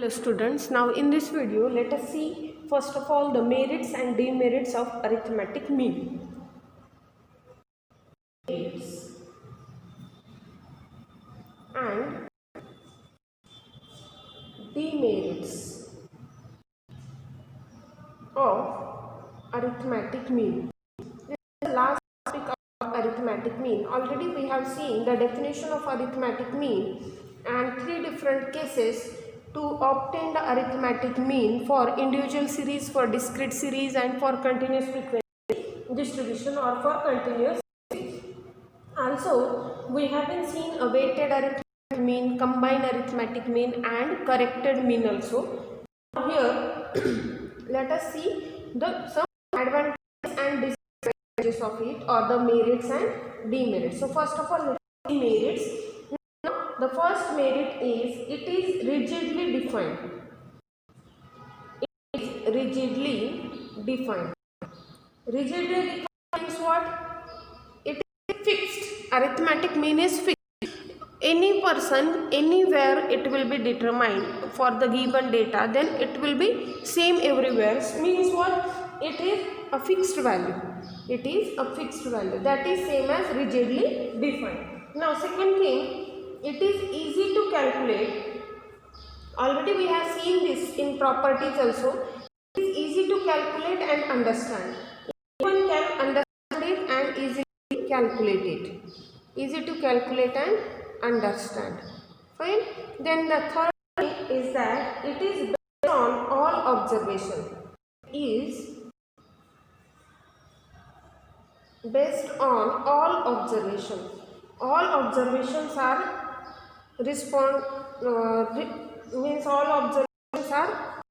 students, now in this video let us see first of all the merits and demerits of arithmetic mean. Merits and demerits of arithmetic mean. This is the last topic of arithmetic mean. Already we have seen the definition of arithmetic mean and three different cases to obtain the arithmetic mean for individual series, for discrete series and for continuous frequency distribution or for continuous series. Also we have been seen a weighted arithmetic mean, combined arithmetic mean and corrected mean also. Here let us see some advantages and disadvantages of it, or the merits and demerits. So first of all, merits. The first merit is it is rigidly defined. It is rigidly defined. Rigidly defined means what? It is fixed. Arithmetic mean is fixed. Any person, anywhere it will be determined for the given data, then it will be same everywhere. Means what? It is a fixed value. It is a fixed value. That is same as rigidly defined. Now second thing, it is easy to calculate. Already we have seen this in properties also. It is easy to calculate and understand. Anyone can understand it and easily calculate it. Easy to calculate and understand. Fine. Then the third thing is that it is based on all observation. Is based on all observation. All observations are means all observations are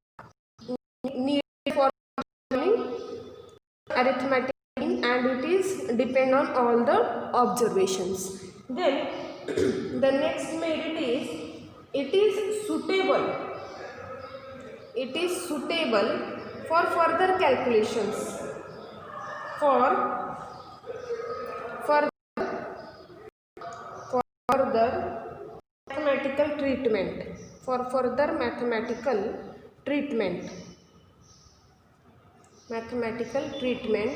needed for arithmetic mean, and it is depend on all the observations. Then the next merit is it is suitable. It is suitable for further calculations. For further mathematical treatment. For further mathematical treatment. Mathematical treatment.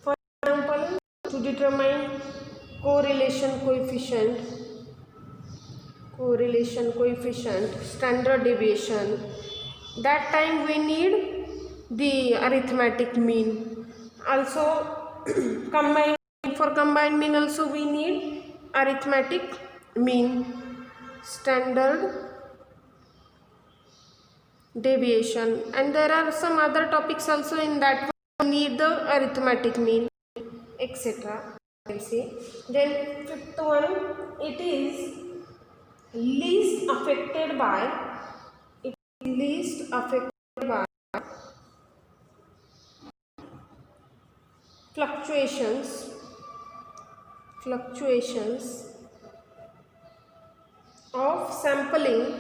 For example, to determine correlation coefficient, standard deviation, that time we need the arithmetic mean. Also for combined mean also we need arithmetic mean, standard deviation, and there are some other topics also in that we need the arithmetic mean, etc. Then fifth one, it is least affected by fluctuations of sampling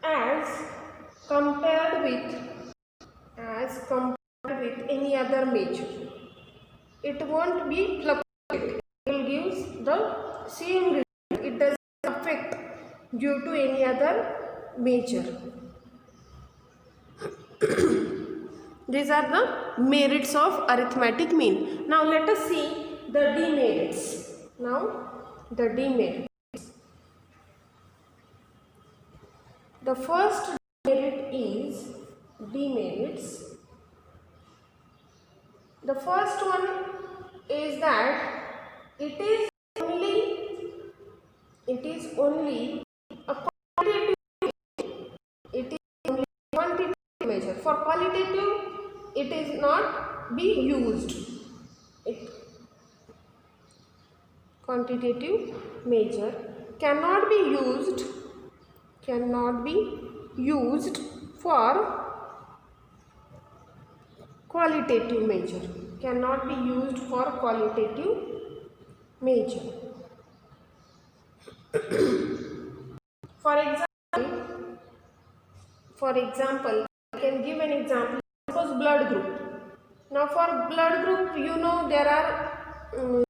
as compared with any other measure. It won't be fluctuate. It will give the same result. It doesn't affect due to any other measure. These are the merits of arithmetic mean. Now let us see the demerits. The first demerit is demerits. The first one is that it is only a quantitative measure. It is only a quantitative measure. For qualitative, it is not be used. Quantitative measure cannot be used for qualitative measure. Cannot be used for qualitative measure. For example, I can give an example. Suppose blood group. Now for blood group, you know there are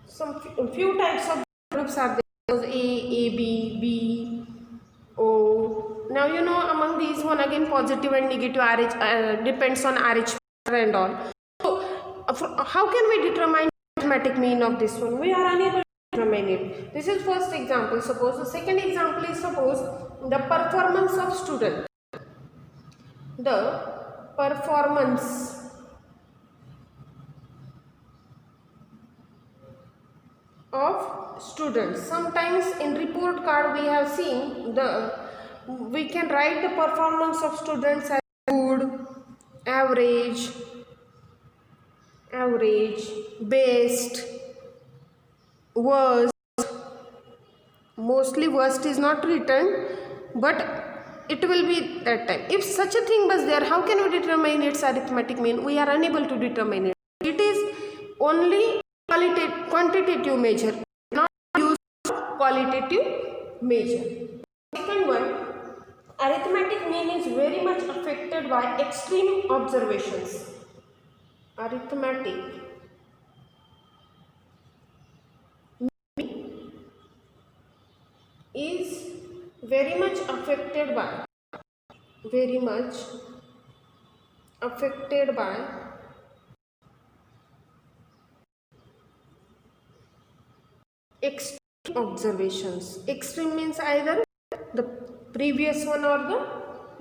some few types of groups are there. A, B, B, O. Now you know among these one again positive and negative RH depends on RH and all. So how can we determine arithmetic mean of this one? We are unable to determine it. This is first example. Suppose the second example is suppose the performance of student. The performance of students. Sometimes in report card we have seen we can write the performance of students as good, average, best, worst. Mostly worst is not written, but it will be that time. If such a thing was there, how can we determine its arithmetic mean? We are unable to determine it. It is only quantitative measure, not used qualitative measure. Second one, arithmetic mean is very much affected by extreme observations. Arithmetic mean is very much affected by extreme observations. Extreme means either the previous one or the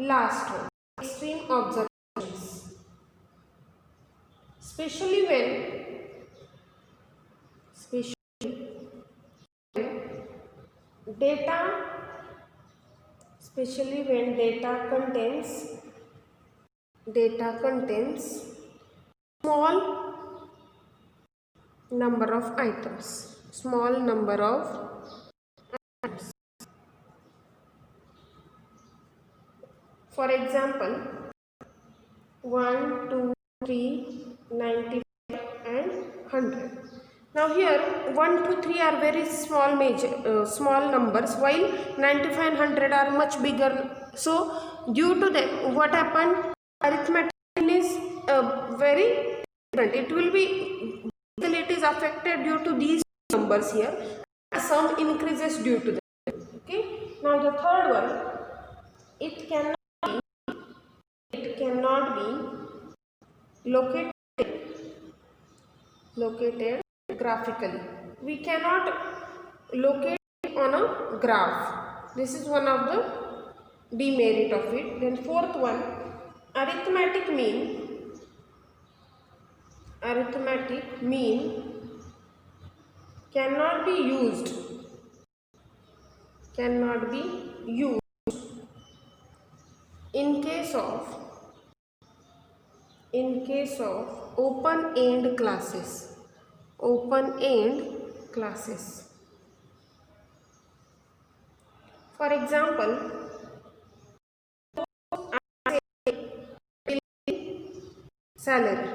last one. Extreme observations. Especially when data contains small number of items. For example, 1, 2, 3, 95 and 100. Now here 1, 2, 3 are very small numbers, while 95 and 100 are much bigger. So due to that, what happened? Arithmetic is very different. It is affected due to these numbers here. Sum increases due to that. Okay. Now the third one, it cannot be located graphically. We cannot locate it on a graph. This is one of the demerit of it. Then fourth one, arithmetic mean cannot be used in case of open end classes. For example, salary.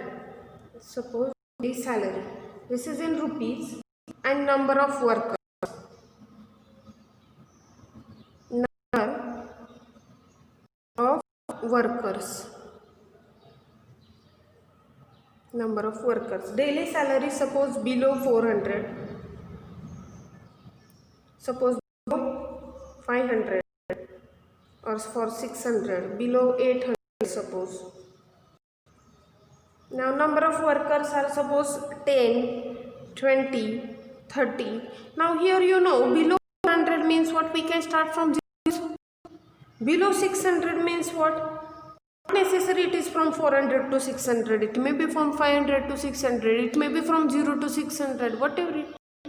Suppose the salary. This is in rupees and number of workers. Number of workers. Daily salary suppose below 400. Suppose below 500 or for 600, below 800 suppose. Now number of workers are suppose 10, 20, 30. Now here you know below 400 means what? We can start from 0. Below 600 means what? Not necessary it is from 400 to 600. It may be from 500 to 600. It may be from 0 to 600. Whatever.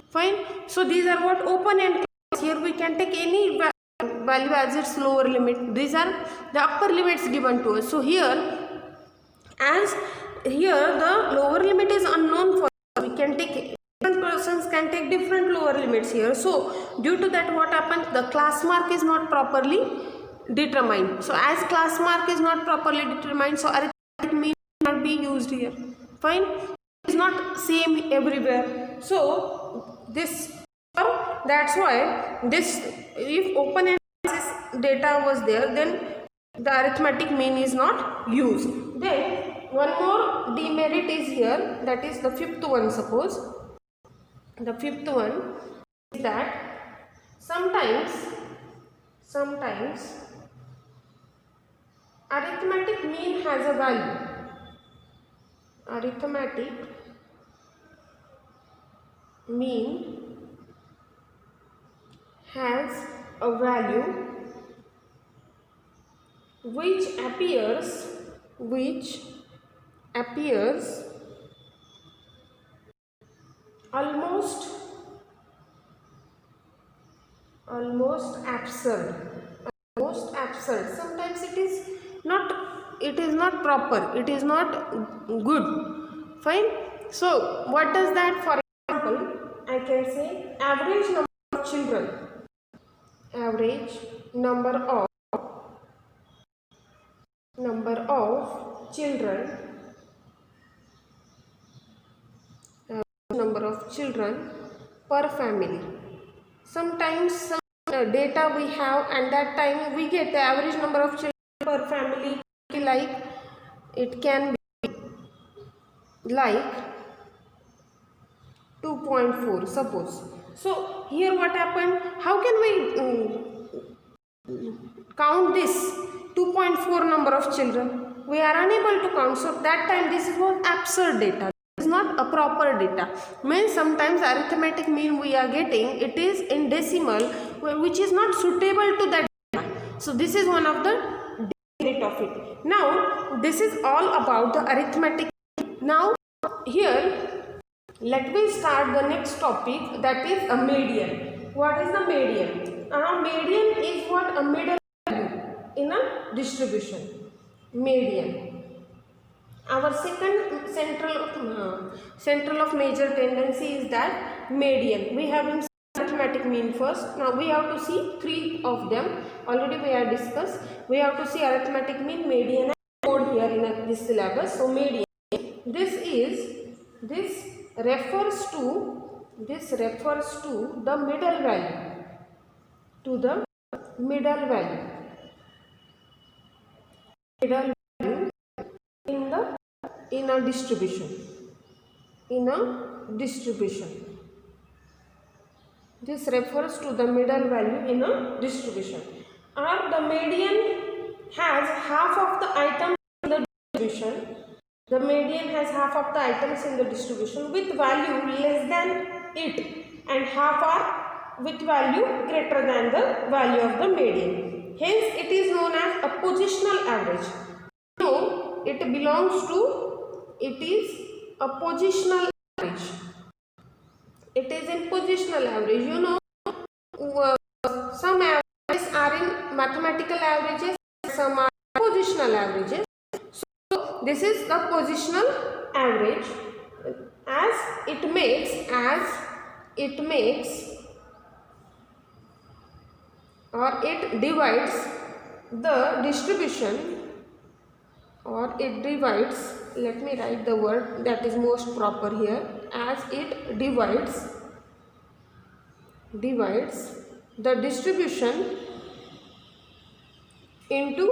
Fine. So these are what? Open end classes. Here we can take any value as its lower limit. These are the upper limits given to us. So here the lower limit is unknown for us. We can take different persons can take different lower limits here. So due to that, what happens? The class mark is not properly determined. So as class mark is not properly determined, so arithmetic mean cannot be used here. Fine. It is not same everywhere. So that's why this, if open end data was there, then the arithmetic mean is not used. Then one more demerit is here, that is the fifth one. Suppose the fifth one is that sometimes arithmetic mean has a value. Arithmetic mean has a value which appears almost absurd. Sometimes it is not proper, it is not good. Fine. So what does that? For example, I can say average number of children. Average number of children. Number of children per family. Sometimes some data we have, and that time we get the average number of children per family, like it can be like 2.4 suppose. So here what happened? How can we count this 2.4 number of children? We are unable to count. So that time this was absurd data. This is not a proper data. Means sometimes arithmetic mean we are getting, it is in decimal, which is not suitable to that data. So this is one of the demerit of it. Now this is all about the arithmetic. Now here let me start the next topic, that is a median. What is the median? Median is what? A middle value in a distribution. Median. Our second central of major tendency is that median. We have in arithmetic mean first. Now we have to see three of them. Already we have discussed. We have to see arithmetic mean, median, and mode here in this syllabus. So median. This refers to the middle value. Middle value in a distribution. This refers to the middle value in a distribution. Or the median has half of the items in the distribution. The median has half of the items in the distribution with value less than it, and half are with value greater than the value of the median. Hence it is known as a positional average. So it is a positional average. It is in positional average. You know, some averages are in mathematical averages, some are positional averages. So this is the positional average, as it makes or it divides the distribution, or it divides, let me write the word that is most proper here, as it divides the distribution into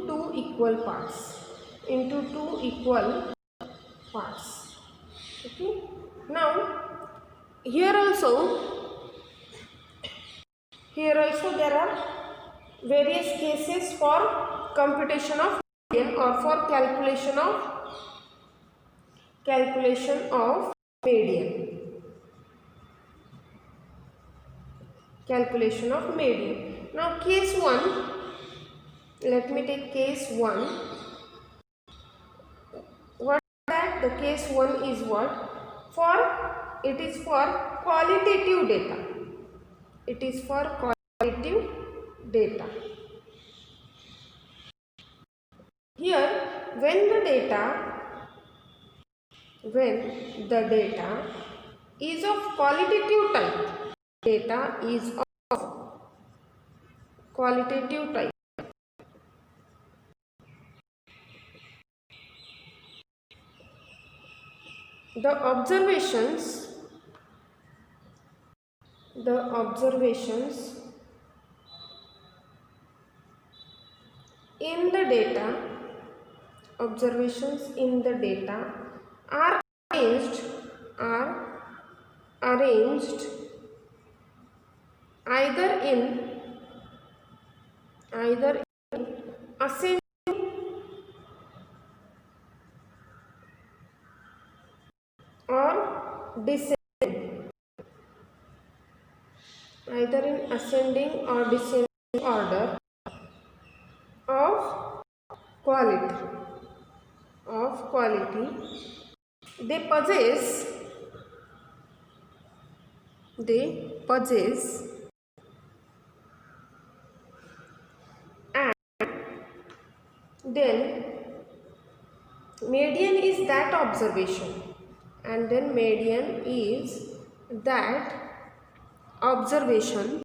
two equal parts. Okay. Now here also there are various cases for computation of median, or for calculation of median. Now case 1, let me take case 1. What is that? The case 1 is what? It is for qualitative data. It is for qualitative data. Here, when the data is of qualitative type, the observations observations in the data are arranged either in ascending or descending, either in ascending or descending order of quality. They possess and then median is that observation, and then median is that observation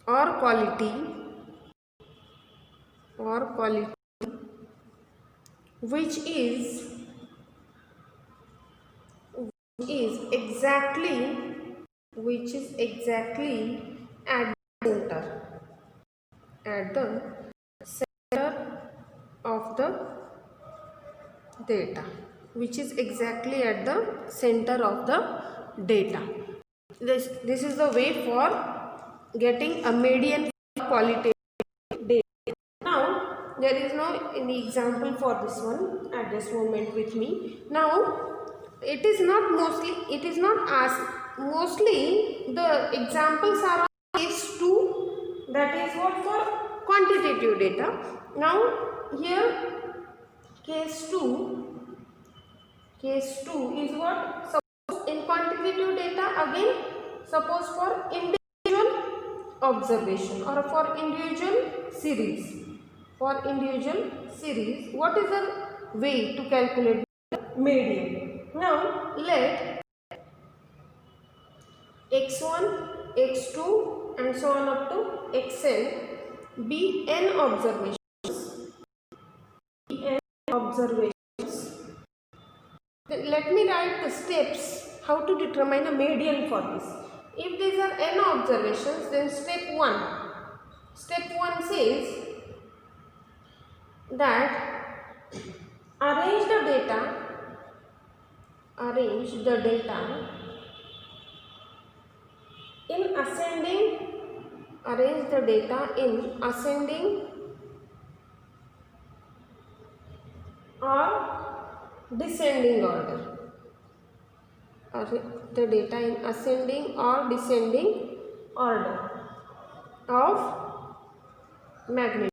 or quality which is exactly at the center of the data, which is exactly at the center of the data. This is the way for getting a median qualitative data. Now there is no any example for this one at this moment with me. Now it is not asked. Mostly the examples are on case 2, that is what for quantitative data. Now here case 2 is what? Suppose in quantitative data, again suppose for individual observation or for individual series. For individual series, what is the way to calculate the median? Now let x1, x2 and so on up to xn be n observations. Then let me write the steps how to determine a median for this. If these are n observations, then step 1 says that arrange the data in ascending or descending order. The data in ascending or descending order of magnitude.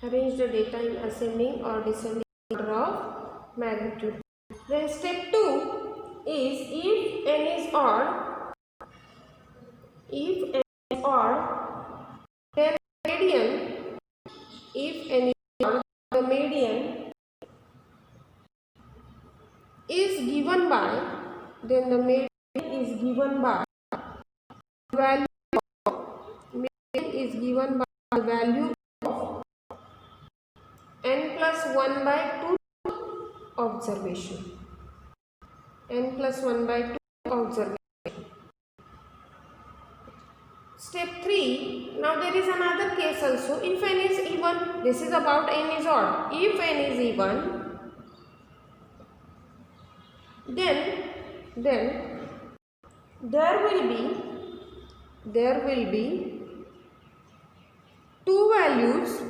Arrange the data in ascending or descending order of magnitude. Then step 2 is if n is odd, then the median is given by, then the median is given by value of n plus 1 by 2 observation. Step 3, now there is another case also. If n is even, this is about n is odd. If n is even, then there will be two values.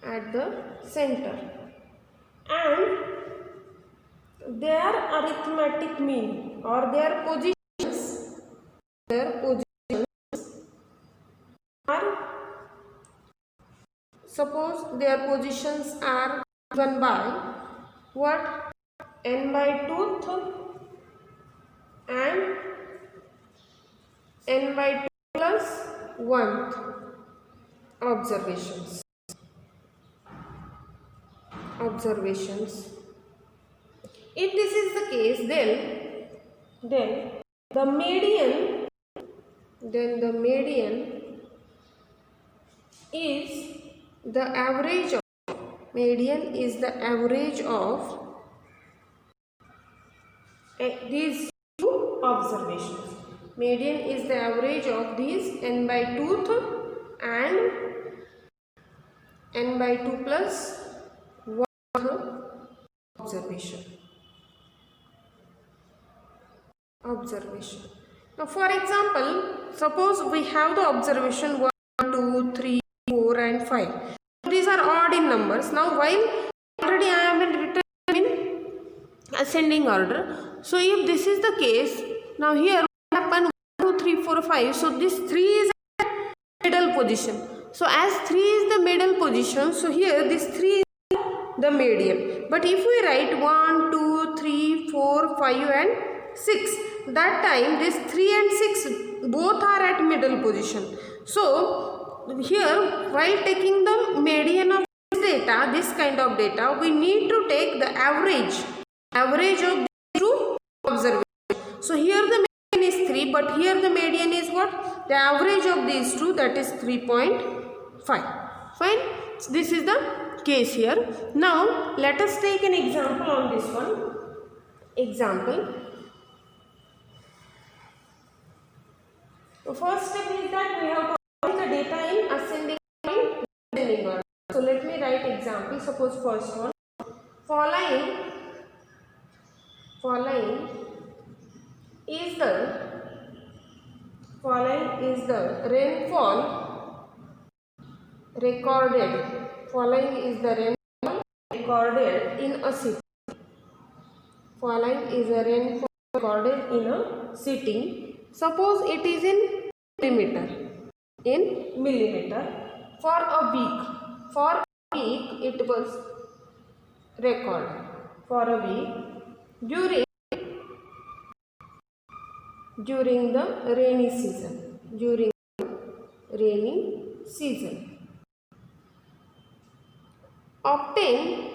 At the center, and their arithmetic mean or their positions are, suppose their positions are given by what? N by 2th and n by 2 plus 1th observations. If this is the case, then the median is the average of median is the average of these two observations. Median is the average of these n by 2th and n by 2 plus 1th observation. Now for example, suppose we have the observation 1, 2, 3, 4 and 5. These are odd in numbers. Now while already I have been written in ascending order. So if this is the case, now here what happen 1, 2, 3, 4, 5. So this 3 is at middle position. So as 3 is the middle position, so here this 3 is the median. But if we write 1, 2, 3, 4, 5 and 6, that time this 3 and 6 both are at middle position. So here while taking the median of this data, this kind of data, we need to take the average of these two observations. So here the median is 3, but here the median is what? The average of these two, that is 3.5. Fine. So this is the case here. Now let us take an example on this one. Example. The first step is that we have to arrange the data in ascending and descending order. So let me write example. Suppose first one. Following is the rainfall recorded. Following is the rainfall recorded in a city. Following is the rainfall recorded in a city. Suppose it is in millimeter. For a week it was recorded. For a week during the rainy season. Obtain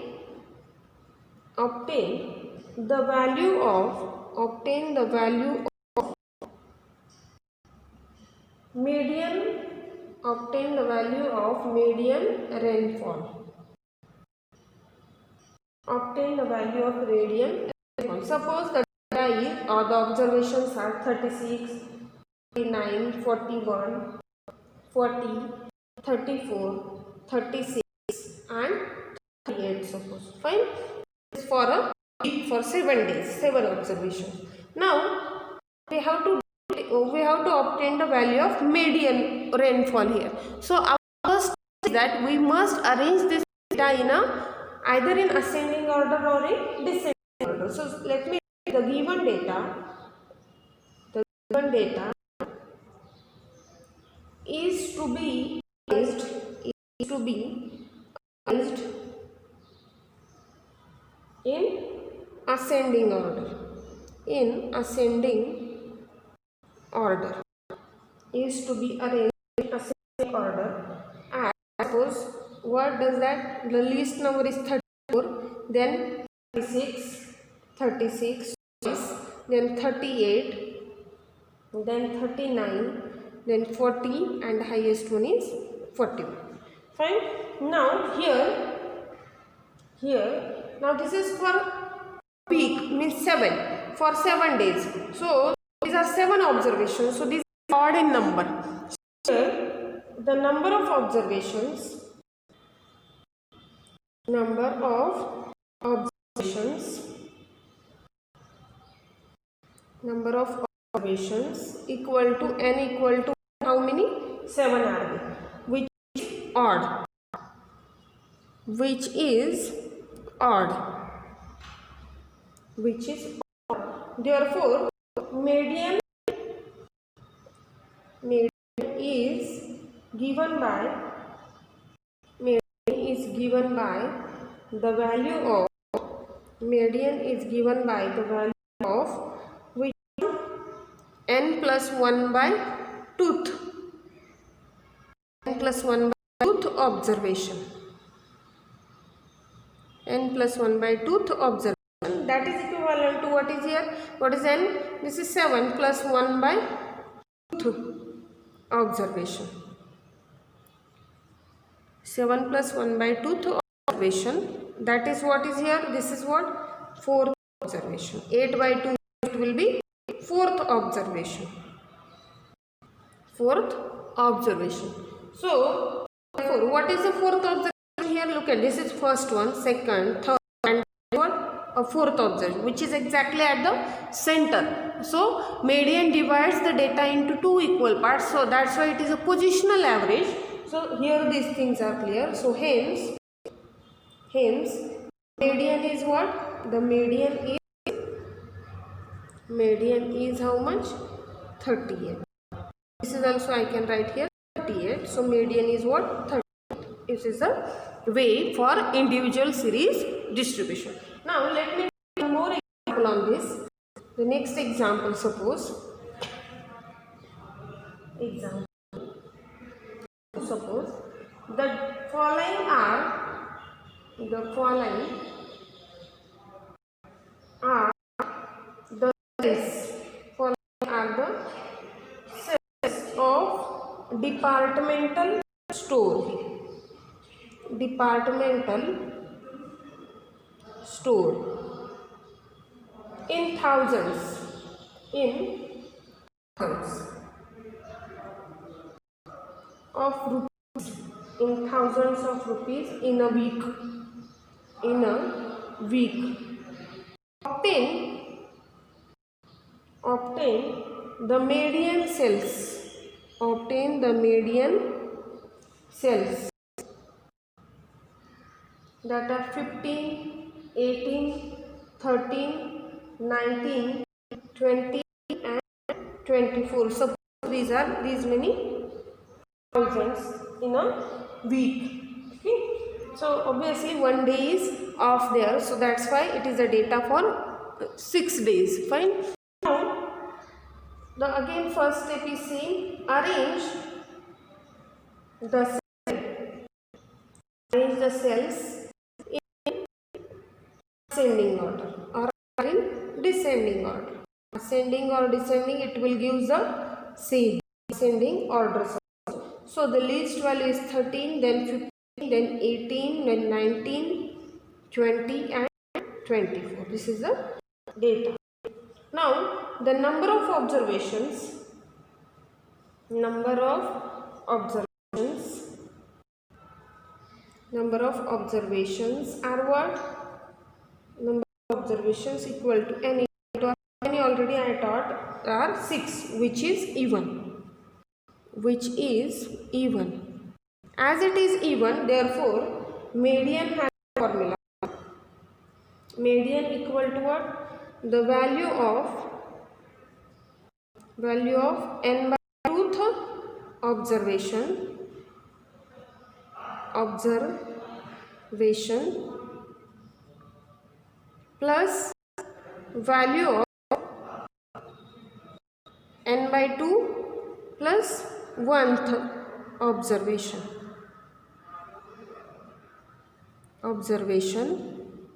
the value of median. Obtain the value of median rainfall. Obtain the value of median rainfall. Suppose the data is, or the observations are 36, 39, 41, 40, 34, 36 and 38. Suppose. Fine. This is for a week, for 7 days, 7 observations. Now we have to obtain the value of median rainfall here. So our first is that we must arrange this data in either in ascending order or in descending order. So let me the given data is to be arranged in ascending order. Is to be arranged in ascending order. And suppose what does that? The least number is 34, then 36, then 38, then 39, then 40, and the highest one is 41. Fine. Now now this is for week, means 7, for 7 days. So these are 7 observations. So these are odd in number. Here the number of observations equal to n equal to how many? 7 are they? Which is odd. Therefore, median is given by the value of which n plus 1 by 2th. N plus 1 by 2th observation. N plus 1 by 2th observation. That is equivalent to what is here? What is n? This is 7 plus 1 by 2th observation. 7 plus 1 by 2th observation, that is what is here, this is what, 4th observation. 8 by 2, it will be 4th observation. 4th observation. So therefore, what is the 4th observation here? Look at this is first one, second, third, and what? A 4th observation, which is exactly at the center. So median divides the data into 2 equal parts, so that's why it is a positional average. So here these things are clear. So hence median is what? The median is how much? 38. This is also I can write here 38. So median is what? 38. This is the way for individual series distribution. Now let me give one more example on this. The next example, suppose the following are the cells of departmental store in thousands of rupees in a week. Obtain the median cells that are 15, 18, 13, 19, 20 and 24. Suppose these are these many thousands in a week. Okay. So obviously one day is off there, so that's why it is a data for 6 days. Fine. Now again first step is saying arrange the cells in ascending order or in descending order. Ascending or descending, it will give the same ascending order. So the least value is 13, then 15, then 18, then 19, 20 and 24. This is the data. Now the number of observations are what? Number of observations equal to n. Already I taught are 6, which is even. As it is even, therefore median has a formula. Median equal to what? The value of n by 2th observation plus value of n by 2 plus 1th observation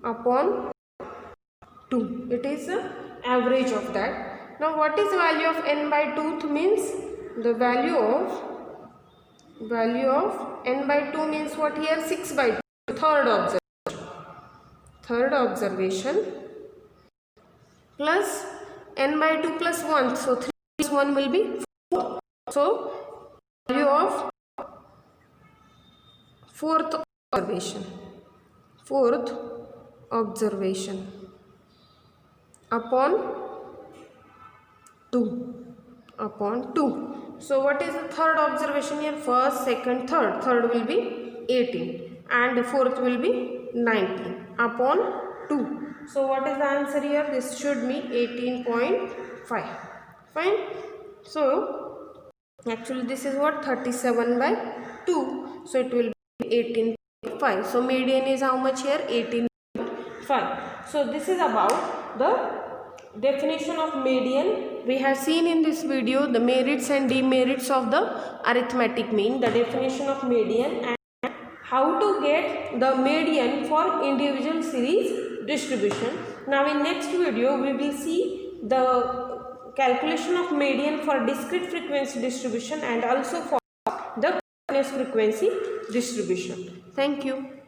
upon 2. It is the average of that. Now what is value of n by 2th means? The value of n by 2 means what here? 6 by 2. Third observation plus n by 2 plus 1. So 3 plus 1 will be 4. So value of 4th observation upon 2. So what is the third observation here? First, second, third. Third will be 18 and the fourth will be 19 upon 2. So what is the answer here? This should be 18.5. Fine. So actually this is what? 37 by 2. So it will be 18.5. So median is how much here? 18.5. So this is about the definition of median. We have seen in this video the merits and demerits of the arithmetic mean, the definition of median, and how to get the median for individual series distribution. Now in next video we will see the calculation of median for discrete frequency distribution and also for the continuous frequency distribution. Thank you.